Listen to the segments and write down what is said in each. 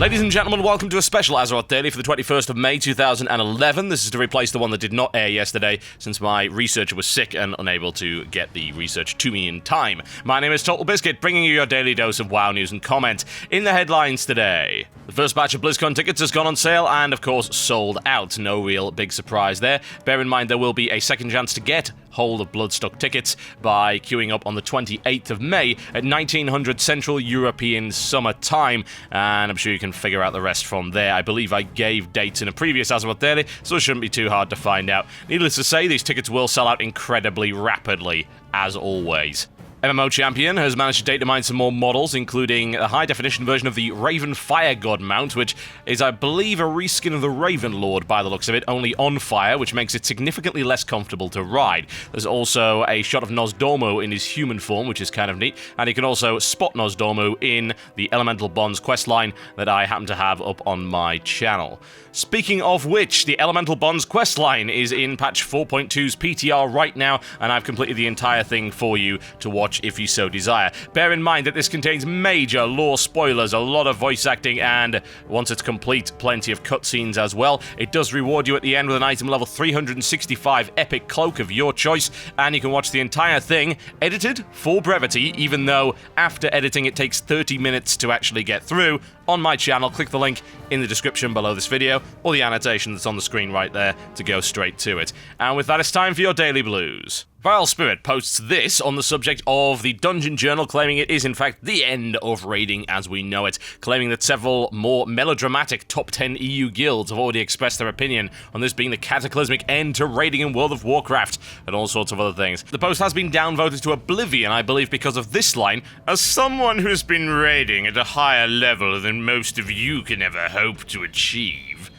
Ladies and gentlemen, welcome to a special Azeroth Daily for the 21st of May 2011. This is to replace the one that did not air yesterday, since my researcher was sick and unable to get the research to me in time. My name is TotalBiscuit, bringing you your daily dose of WoW news and comment. In the headlines today, the first batch of BlizzCon tickets has gone on sale and, of course, sold out. No real big surprise there. Bear in mind there will be a second chance to get hold of Bloodstock tickets by queuing up on the 28th of May at 1900 Central European Summer Time, and I'm sure you can figure out the rest from there. I believe I gave dates in a previous Azeroth Daily, so it shouldn't be too hard to find out. Needless to say, these tickets will sell out incredibly rapidly, as always. MMO Champion has managed to data mine some more models, including a high-definition version of the Raven Fire God mount, which is, I believe, a reskin of the Raven Lord by the looks of it, only on fire, which makes it significantly less comfortable to ride. There's also a shot of Nosdormu in his human form, which is kind of neat, and you can also spot Nosdormu in the Elemental Bonds questline that I happen to have up on my channel. Speaking of which, the Elemental Bonds questline is in patch 4.2's PTR right now, and I've completed the entire thing for you to watch if you so desire. Bear in mind that this contains major lore spoilers, a lot of voice acting, and once it's complete, plenty of cutscenes as well. It does reward you at the end with an item level 365 epic cloak of your choice, and you can watch the entire thing edited for brevity, even though after editing it takes 30 minutes to actually get through. On my channel, click the link in the description below this video, or the annotation that's on the screen right there to go straight to it. And with that, it's time for your Daily Blues. Vile Spirit posts this on the subject of the Dungeon Journal, claiming it is in fact the end of raiding as we know it, claiming that several more melodramatic top 10 EU guilds have already expressed their opinion on this being the cataclysmic end to raiding in World of Warcraft, and all sorts of other things. The post has been downvoted to oblivion, I believe, because of this line: "As someone who's been raiding at a higher level than most of you can ever hope to achieve."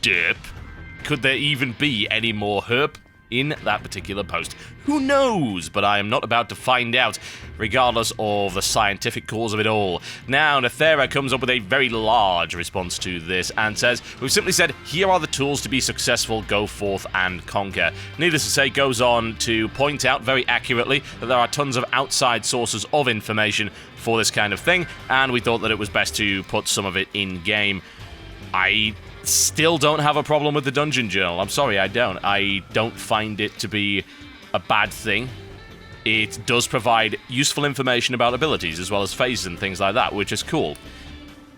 Derp. Could there even be any more herp in that particular post? Who knows? But I am not about to find out, regardless of the scientific cause of it all. Now, Nethera comes up with a very large response to this and says, "We've simply said, here are the tools to be successful, go forth and conquer." Needless to say, goes on to point out very accurately that there are tons of outside sources of information for this kind of thing, and we thought that it was best to put some of it in-game. I still don't have a problem with the Dungeon Journal. I'm sorry, I don't. I don't find it to be a bad thing. It does provide useful information about abilities as well as phases and things like that, which is cool.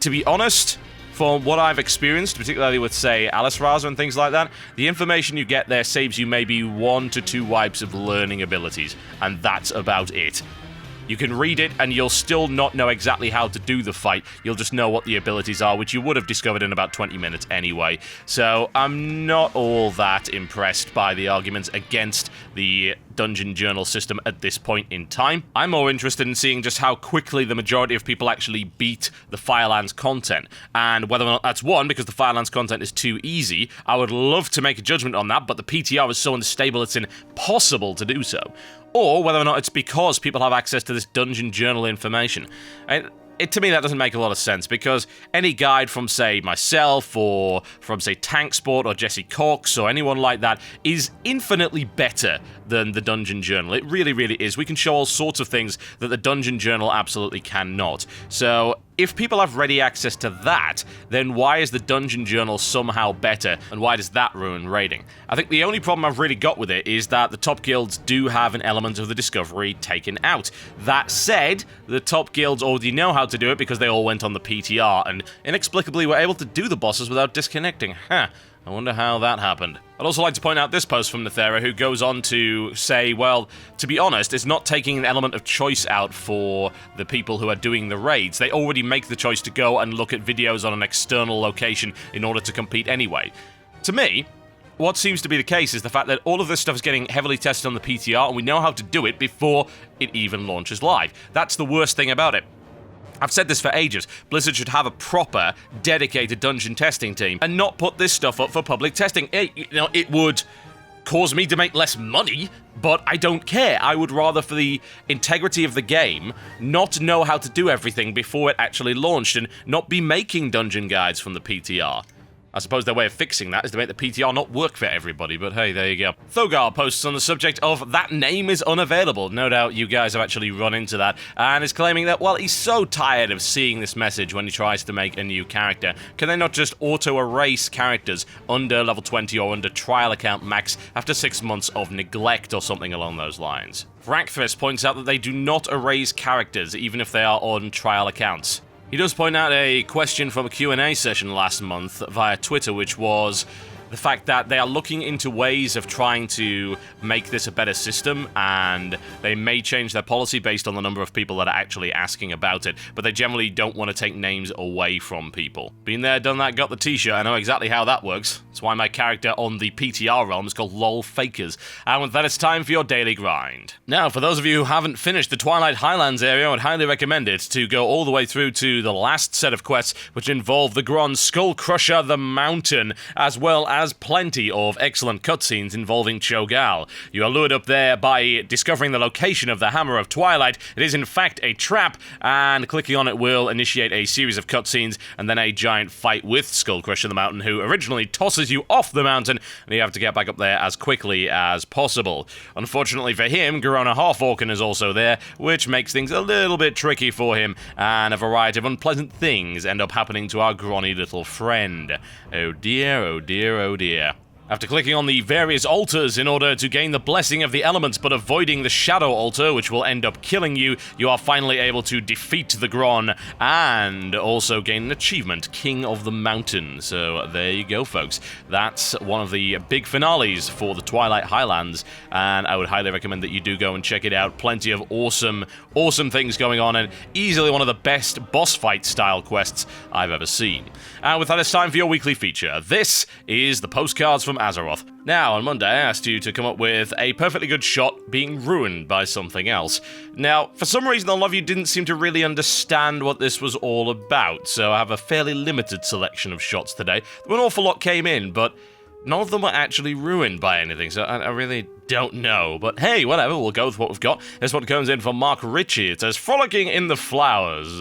To be honest, from what I've experienced, particularly with, say, Alice Raza and things like that, the information you get there saves you maybe 1 to 2 wipes of learning abilities, and that's about it. You can read it, and you'll still not know exactly how to do the fight. You'll just know what the abilities are, which you would have discovered in about 20 minutes anyway. So I'm not all that impressed by the arguments against the Dungeon Journal system at this point in time. I'm more interested in seeing just how quickly the majority of people actually beat the Firelands content, and whether or not that's one, because the Firelands content is too easy. I would love to make a judgment on that, but the PTR is so unstable it's impossible to do so. Or whether or not it's because people have access to this Dungeon Journal information. To me, that doesn't make a lot of sense, because any guide from, say, myself, or from, say, Tanksport, or Jesse Cox, or anyone like that, is infinitely better than the Dungeon Journal. It really, really is. We can show all sorts of things that the Dungeon Journal absolutely cannot. So if people have ready access to that, then why is the Dungeon Journal somehow better, and why does that ruin raiding? I think the only problem I've really got with it is that the top guilds do have an element of the discovery taken out. That said, the top guilds already know how to do it because they all went on the PTR, and inexplicably were able to do the bosses without disconnecting. I wonder how that happened. I'd also like to point out this post from Nethera, who goes on to say, well, to be honest, it's not taking an element of choice out for the people who are doing the raids. They already make the choice to go and look at videos on an external location in order to compete anyway. To me, what seems to be the case is the fact that all of this stuff is getting heavily tested on the PTR, and we know how to do it before it even launches live. That's the worst thing about it. I've said this for ages. Blizzard should have a proper, dedicated dungeon testing team and not put this stuff up for public testing. It would cause me to make less money, but I don't care. I would rather, for the integrity of the game, not know how to do everything before it actually launched and not be making dungeon guides from the PTR. I suppose their way of fixing that is to make the PTR not work for everybody, but hey, there you go. Thogar posts on the subject of that name is unavailable. No doubt you guys have actually run into that, and is claiming that, well, he's so tired of seeing this message when he tries to make a new character. Can they not just auto-erase characters under level 20 or under trial account max after 6 months of neglect or something along those lines? Frankfist points out that they do not erase characters, even if they are on trial accounts. He does point out a question from a Q&A session last month via Twitter, which was the fact that they are looking into ways of trying to make this a better system, and they may change their policy based on the number of people that are actually asking about it, but they generally don't want to take names away from people. Been there, done that, got the t-shirt, I know exactly how that works. That's why my character on the PTR realm is called LOL Fakers. And with that, it's time for your daily grind. Now, for those of you who haven't finished the Twilight Highlands area, I would highly recommend it to go all the way through to the last set of quests, which involve the Gron Skull Crusher the Mountain, as well as plenty of excellent cutscenes involving Cho'Gall. You are lured up there by discovering the location of the Hammer of Twilight. It is in fact a trap, and clicking on it will initiate a series of cutscenes and then a giant fight with Skull Crusher the Mountain, who originally tosses you off the mountain, and you have to get back up there as quickly as possible. Unfortunately for him, Garona Half-Orcan is also there, which makes things a little bit tricky for him, and a variety of unpleasant things end up happening to our groggy little friend. Oh dear, oh dear, oh dear. After clicking on the various altars in order to gain the blessing of the elements but avoiding the shadow altar, which will end up killing you, you are finally able to defeat the Gron and also gain an achievement, King of the Mountain. So there you go, folks. That's one of the big finales for the Twilight Highlands, and I would highly recommend that you do go and check it out. Plenty of awesome things going on, and easily one of the best boss fight style quests I've ever seen. And with that, it's time for your weekly feature. This is the Postcards from Azeroth. Now, on Monday, I asked you to come up with a perfectly good shot being ruined by something else. Now, for some reason, a lot of you didn't seem to really understand what this was all about, so I have a fairly limited selection of shots today. An awful lot came in, but none of them were actually ruined by anything, so I really don't know. But hey, whatever, we'll go with what we've got. Here's what comes in from Mark Ritchie. It says, frolicking in the flowers,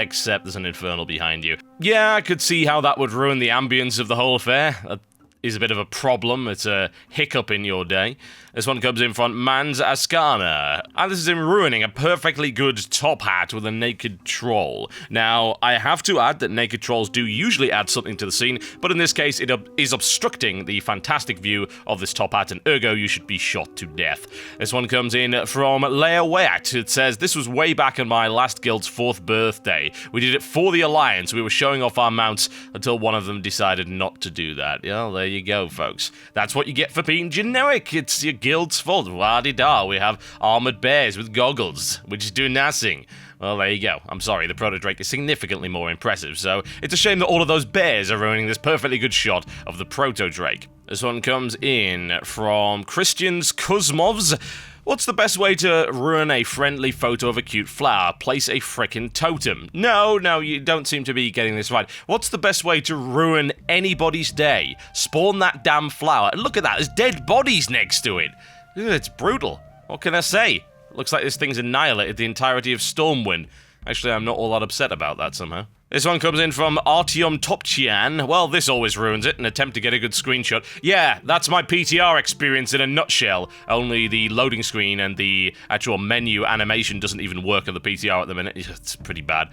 except there's an infernal behind you. Yeah, I could see how that would ruin the ambience of the whole affair. That is a bit of a problem. It's a hiccup in your day. This one comes in from Mans Ascana, and this is him ruining a perfectly good top hat with a naked troll. Now, I have to add that naked trolls do usually add something to the scene, but in this case, it is obstructing the fantastic view of this top hat, and ergo, you should be shot to death. This one comes in from Leia Wyatt. It says, this was way back on my last guild's 4th birthday. We did it for the Alliance. We were showing off our mounts until one of them decided not to do that. Yeah, there you go, folks. That's what you get for being generic. It's your guild's fault. Wa-di-da, we have armored bears with goggles, which do nothing. Well, there you go. I'm sorry, the Proto-Drake is significantly more impressive, so it's a shame that all of those bears are ruining this perfectly good shot of the Proto-Drake. This one comes in from Christians Kuzmovs. What's the best way to ruin a friendly photo of a cute flower? Place a frickin' totem. No, you don't seem to be getting this right. What's the best way to ruin anybody's day? Spawn that damn flower. And look at that, there's dead bodies next to it. It's brutal. What can I say? Looks like this thing's annihilated the entirety of Stormwind. Actually, I'm not all that upset about that somehow. This one comes in from Artyom Topchian. Well, this always ruins it, an attempt to get a good screenshot. Yeah, that's my PTR experience in a nutshell. Only the loading screen and the actual menu animation doesn't even work on the PTR at the minute. It's pretty bad.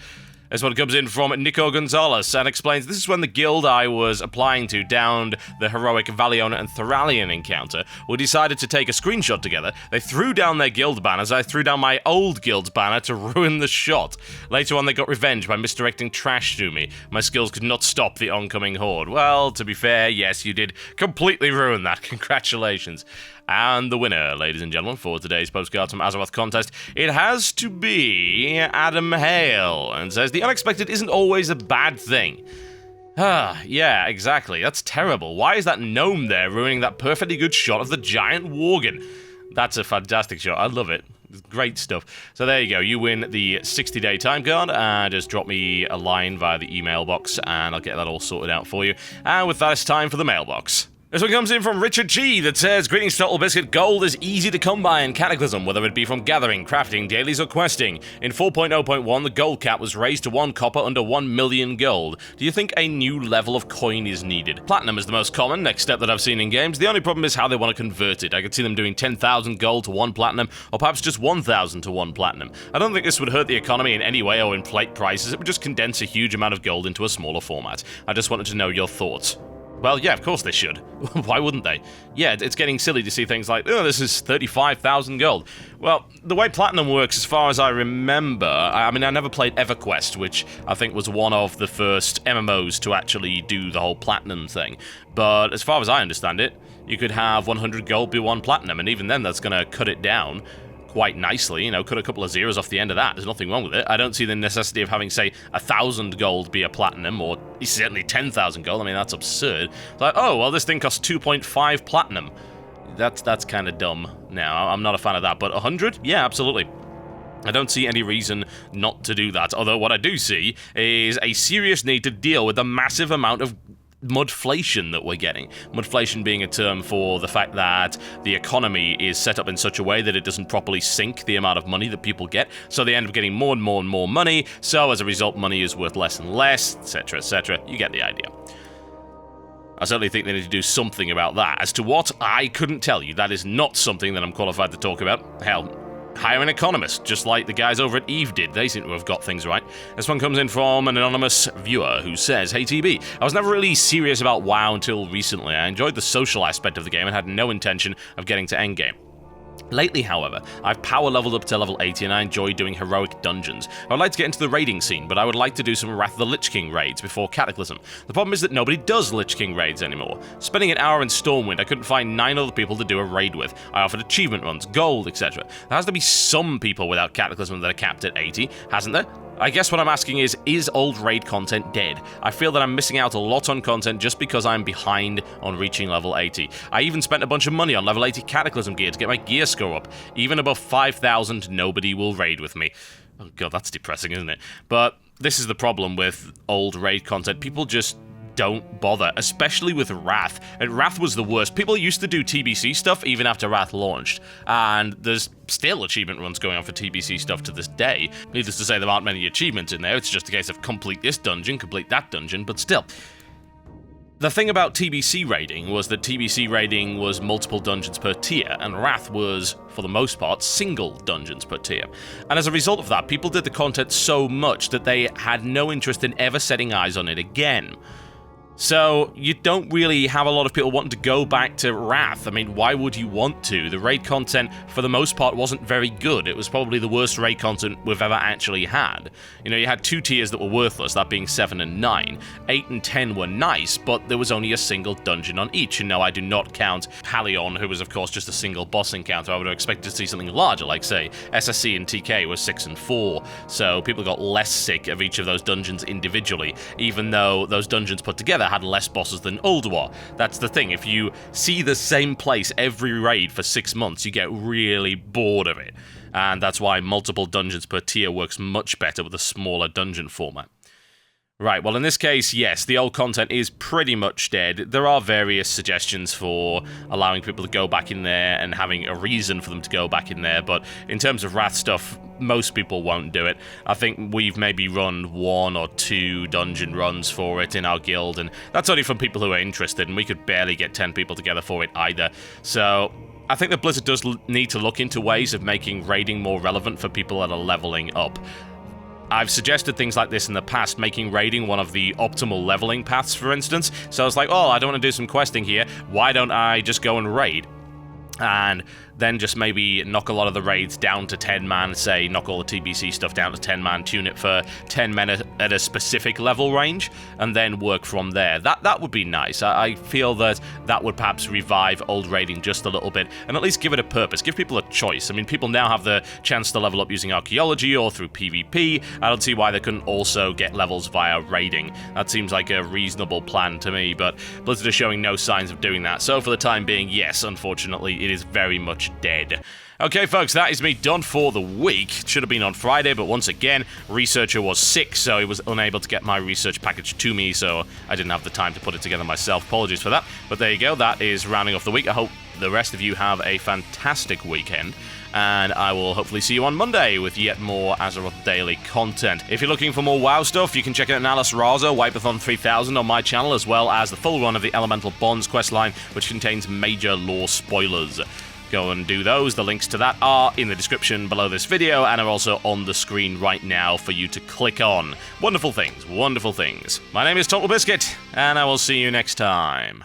This one comes in from Nico Gonzalez and explains, this is when the guild I was applying to downed the heroic Valiona and Thoralion encounter. We decided to take a screenshot together. They threw down their guild banners. I threw down my old guild's banner to ruin the shot. Later on, they got revenge by misdirecting trash to me. My skills could not stop the oncoming horde. Well, to be fair, yes, you did completely ruin that. Congratulations. And the winner, ladies and gentlemen, for today's Postcards from Azeroth contest, it has to be Adam Hale, and says, the unexpected isn't always a bad thing. Yeah, exactly. That's terrible. Why is that gnome there ruining that perfectly good shot of the giant worgen? That's a fantastic shot. I love it. It's great stuff. So there you go. You win the 60-day time card. Just drop me a line via the email box, and I'll get that all sorted out for you. And with that, it's time for the mailbox. This one comes in from Richard G that says, "Greetings, TotalBiscuit. Gold is easy to come by in Cataclysm, whether it be from gathering, crafting, dailies, or questing. In 4.0.1, the gold cap was raised to 1 copper under 1 million gold. Do you think a new level of coin is needed? Platinum is the most common next step that I've seen in games. The only problem is how they want to convert it. I could see them doing 10,000 gold to 1 platinum, or perhaps just 1,000 to 1 platinum. I don't think this would hurt the economy in any way or inflate prices. It would just condense a huge amount of gold into a smaller format. I just wanted to know your thoughts." Well, yeah, of course they should. Why wouldn't they? Yeah, it's getting silly to see things like, oh, this is 35,000 gold. Well, the way Platinum works, as far as I remember, I mean, I never played EverQuest, which I think was one of the first MMOs to actually do the whole Platinum thing. But as far as I understand it, you could have 100 gold be 1 Platinum, and even then that's going to cut it down quite nicely, you know, cut a couple of zeros off the end of that. There's nothing wrong with it. I don't see the necessity of having, say, 1,000 gold be a platinum, or certainly 10,000 gold. I mean, that's absurd. It's like, oh, well, this thing costs 2.5 platinum. That's kind of dumb. Now, I'm not a fan of that, but 100? Yeah, absolutely. I don't see any reason not to do that, although what I do see is a serious need to deal with the massive amount of mudflation that we're getting. Mudflation being a term for the fact that the economy is set up in such a way that it doesn't properly sink the amount of money that people get, so they end up getting more and more and more money, so as a result money is worth less and less, etc, etc. You get the idea. I certainly think they need to do something about that. As to what, I couldn't tell you. That is not something that I'm qualified to talk about. Hell, hire an economist, just like the guys over at Eve did. They seem to have got things right. This one comes in from an anonymous viewer who says, "Hey TB, I was never really serious about WoW until recently. I enjoyed the social aspect of the game and had no intention of getting to endgame. Lately, however, I've power leveled up to level 80 and I enjoy doing heroic dungeons. I would like to get into the raiding scene, but I would like to do some Wrath of the Lich King raids before Cataclysm. The problem is that nobody does Lich King raids anymore. Spending an hour in Stormwind, I couldn't find 9 other people to do a raid with. I offered achievement runs, gold, etc. There has to be some people without Cataclysm that are capped at 80, hasn't there? I guess what I'm asking is old raid content dead? I feel that I'm missing out a lot on content just because I'm behind on reaching level 80. I even spent a bunch of money on level 80 Cataclysm gear to get my gear score up. Even above 5,000, nobody will raid with me." Oh god, that's depressing, isn't it? But this is the problem with old raid content. People just don't bother, especially with Wrath. And Wrath was the worst. People used to do TBC stuff even after Wrath launched, and there's still achievement runs going on for TBC stuff to this day. Needless to say, there aren't many achievements in there. It's just a case of complete this dungeon, complete that dungeon, but still. The thing about TBC raiding was that TBC raiding was multiple dungeons per tier, and Wrath was, for the most part, single dungeons per tier. And as a result of that, people did the content so much that they had no interest in ever setting eyes on it again. So, you don't really have a lot of people wanting to go back to Wrath. I mean, why would you want to? The raid content, for the most part, wasn't very good. It was probably the worst raid content we've ever actually had. You know, you had 2 tiers that were worthless, that being 7 and 9. 8 and 10 were nice, but there was only a single dungeon on each. And no, I do not count Halion, who was, of course, just a single boss encounter. I would have expected to see something larger, like, say, SSC and TK were 6 and 4. So, people got less sick of each of those dungeons individually, even though those dungeons put together had less bosses than Ulduar. That's the thing, if you see the same place every raid for 6 months, you get really bored of it. And that's why multiple dungeons per tier works much better with a smaller dungeon format. Right, well in this case, yes, the old content is pretty much dead. There are various suggestions for allowing people to go back in there and having a reason for them to go back in there, but in terms of Wrath stuff, most people won't do it. I think we've maybe run 1 or 2 dungeon runs for it in our guild, and that's only from people who are interested, and we could barely get 10 people together for it either. So I think that Blizzard does need to look into ways of making raiding more relevant for people that are leveling up. I've suggested things like this in the past, making raiding one of the optimal leveling paths, for instance. So I was like, oh, I don't want to do some questing here. Why don't I just go and raid? And then just maybe knock a lot of the raids down to 10 man, say, knock all the TBC stuff down to 10 man, tune it for 10 men at a specific level range, and then work from there. That would be nice. I feel that that would perhaps revive old raiding just a little bit, and at least give it a purpose, give people a choice. I mean, people now have the chance to level up using archaeology or through PvP. I don't see why they couldn't also get levels via raiding. That seems like a reasonable plan to me, but Blizzard is showing no signs of doing that. So for the time being, yes, unfortunately, it is very much much dead. Okay, folks, that is me done for the week. Should have been on Friday, but once again, researcher was sick, so he was unable to get my research package to me, so I didn't have the time to put it together myself. Apologies for that. But there you go. That is rounding off the week. I hope the rest of you have a fantastic weekend, and I will hopefully see you on Monday with yet more Azeroth Daily content. If you're looking for more WoW stuff, you can check out Nalis Raza, Wipeathon 3000 on my channel, as well as the full run of the Elemental Bonds questline, which contains major lore spoilers. Go and do those. The links to that are in the description below this video and are also on the screen right now for you to click on. Wonderful things, wonderful things. My name is TotalBiscuit, and I will see you next time.